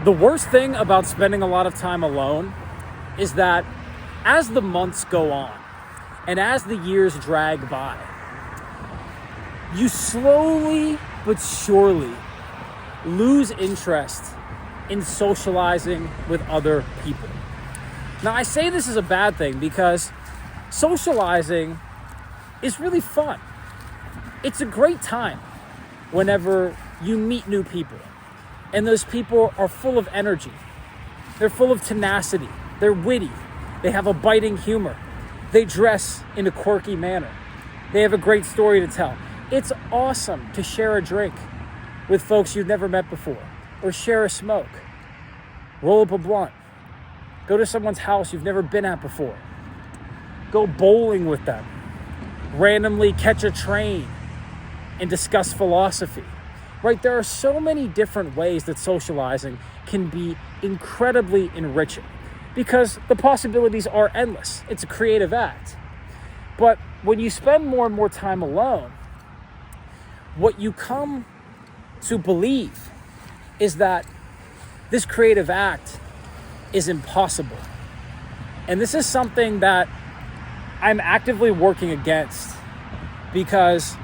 The worst thing about spending a lot of time alone is that as the months go on and as the years drag by, you slowly but surely lose interest in socializing with other people. Now, I say this is a bad thing because socializing is really fun. It's a great time whenever you meet new people, and those people are full of energy. They're full of tenacity. They're witty. They have a biting humor. They dress in a quirky manner. They have a great story to tell. It's awesome to share a drink with folks you've never met before, or share a smoke, roll up a blunt, go to someone's house you've never been at before, go bowling with them, randomly catch a train and discuss philosophy, right? There are so many different ways that socializing can be incredibly enriching because the possibilities are endless. It's a creative act. But when you spend more and more time alone, what you come to believe is that this creative act is impossible. And this is something that I'm actively working against because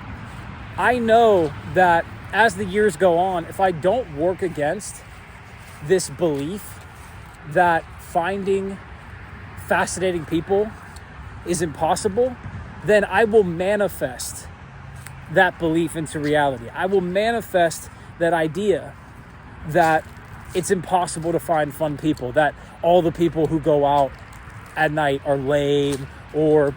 I know that as the years go on, if I don't work against this belief that finding fascinating people is impossible, then I will manifest that belief into reality. I will manifest that idea that it's impossible to find fun people, that all the people who go out at night are lame, or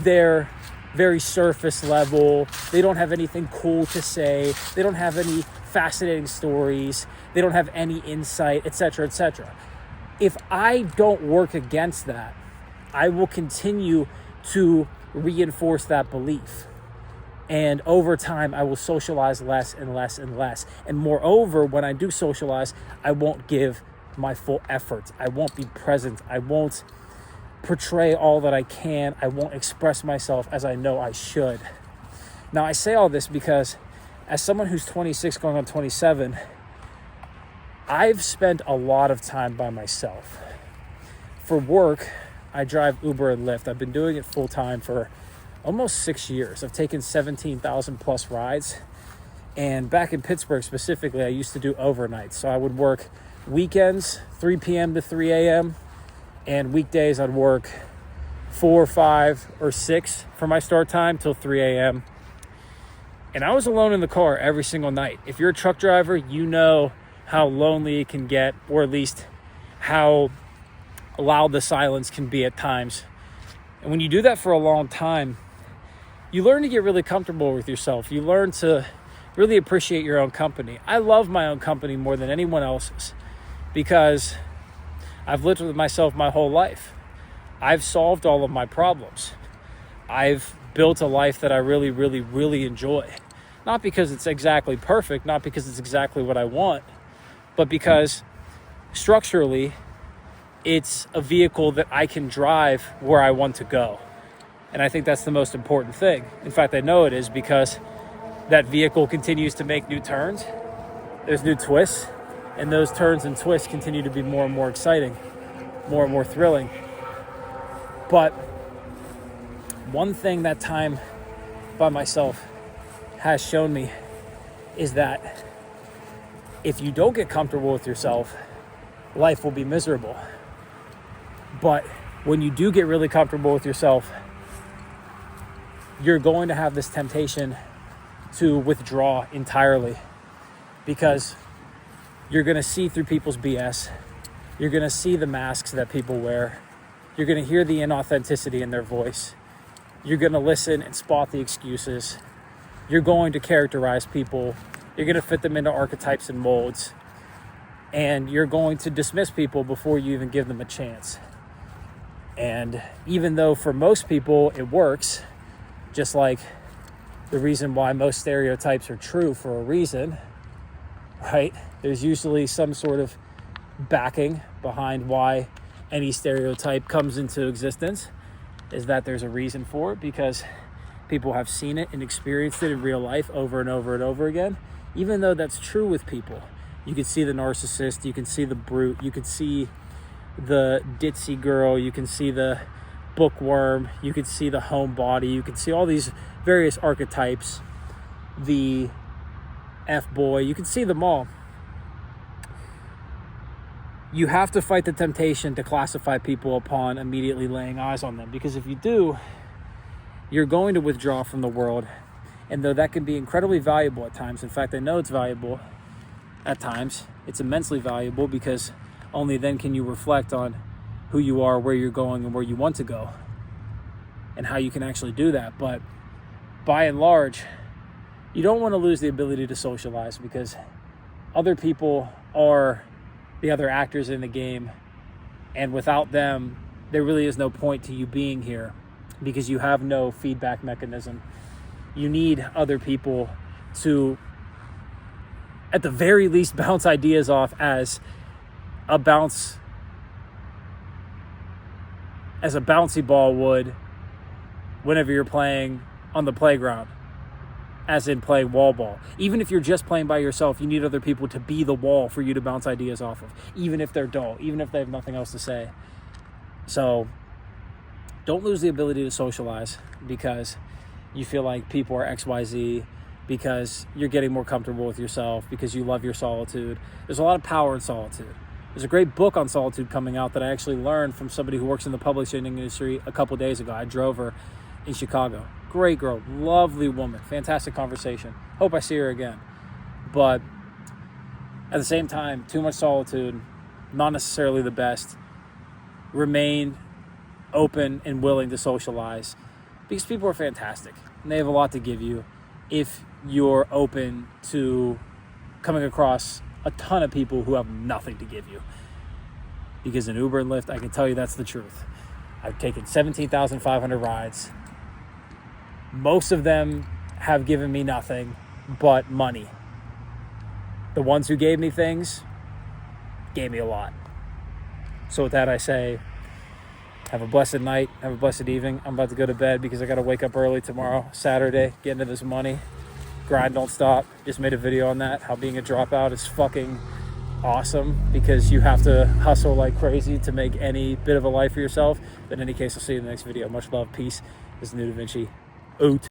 they're very surface level, they don't have anything cool to say, they don't have any fascinating stories, they don't have any insight, etc., etc. If I don't work against that, I will continue to reinforce that belief. And over time, I will socialize less and less and less. And moreover, when I do socialize, I won't give my full effort. I won't be present. I won't portray all that I can. I won't express myself as I know I should. Now, I say all this because as someone who's 26 going on 27, I've spent a lot of time by myself. For work, I drive Uber and Lyft. I've been doing it full time for almost 6 years. I've taken 17,000 plus rides. And back in Pittsburgh specifically, I used to do overnight. So I would work weekends, 3 p.m. to 3 a.m. And weekdays I'd work 4, 5, or 6 for my start time till 3 a.m. And I was alone in the car every single night. If you're a truck driver, you know how lonely it can get, or at least how loud the silence can be at times. And when you do that for a long time, you learn to get really comfortable with yourself. You learn to really appreciate your own company. I love my own company more than anyone else's because I've lived with myself my whole life. I've solved all of my problems. I've built a life that I really, really, really enjoy. Not because it's exactly perfect, not because it's exactly what I want, but because structurally, it's a vehicle that I can drive where I want to go. And I think that's the most important thing. In fact, I know it is because that vehicle continues to make new turns. There's new twists, and those turns and twists continue to be more and more exciting, more and more thrilling. But one thing that time by myself has shown me is that if you don't get comfortable with yourself, life will be miserable. But when you do get really comfortable with yourself, you're going to have this temptation to withdraw entirely because you're going to see through people's BS. You're going to see the masks that people wear. You're going to hear the inauthenticity in their voice. You're going to listen and spot the excuses. You're going to characterize people. You're going to fit them into archetypes and molds. And you're going to dismiss people before you even give them a chance. And even though for most people it works, just like the reason why most stereotypes are true for a reason, right? There's usually some sort of backing behind why any stereotype comes into existence, is that there's a reason for it because people have seen it and experienced it in real life over and over and over again. Even though that's true with people, You can see the narcissist, you can see the brute, you can see the ditzy girl, you can see the bookworm, you can see the homebody, you can see all these various archetypes, the F-boy, you can see them all. You have to fight the temptation to classify people upon immediately laying eyes on them, because if you do, you're going to withdraw from the world. And though that can be incredibly valuable at times, in fact, I know it's valuable at times, it's immensely valuable, because only then can you reflect on who you are, where you're going, and where you want to go, and how you can actually do that. But by and large, you don't want to lose the ability to socialize, because other people are the other actors in the game, and without them, there really is no point to you being here, because you have no feedback mechanism. You need other people to, at the very least, bounce ideas off as a bouncy ball would whenever you're playing on the playground, as in playing wall ball. Even if you're just playing by yourself, you need other people to be the wall for you to bounce ideas off of, even if they're dull, even if they have nothing else to say. So don't lose the ability to socialize because you feel like people are XYZ, because you're getting more comfortable with yourself, because you love your solitude. There's a lot of power in solitude. There's a great book on solitude coming out that I actually learned from somebody who works in the publishing industry a couple days ago. I drove her in Chicago. Great girl, lovely woman, fantastic conversation. Hope I see her again. But at the same time, too much solitude, not necessarily the best. Remain open and willing to socialize, because people are fantastic and they have a lot to give you if you're open to coming across a ton of people who have nothing to give you. Because in Uber and Lyft, I can tell you that's the truth. I've taken 17,500 rides. Most of them have given me nothing but money. The ones who gave me things gave me a lot. So with that, I say, have a blessed night. Have a blessed evening. I'm about to go to bed because I got to wake up early tomorrow, Saturday, get into this money. Grind don't stop. Just made a video on that, how being a dropout is fucking awesome, because you have to hustle like crazy to make any bit of a life for yourself. But in any case, I'll see you in the next video. Much love. Peace. This is New Da Vinci. Oot.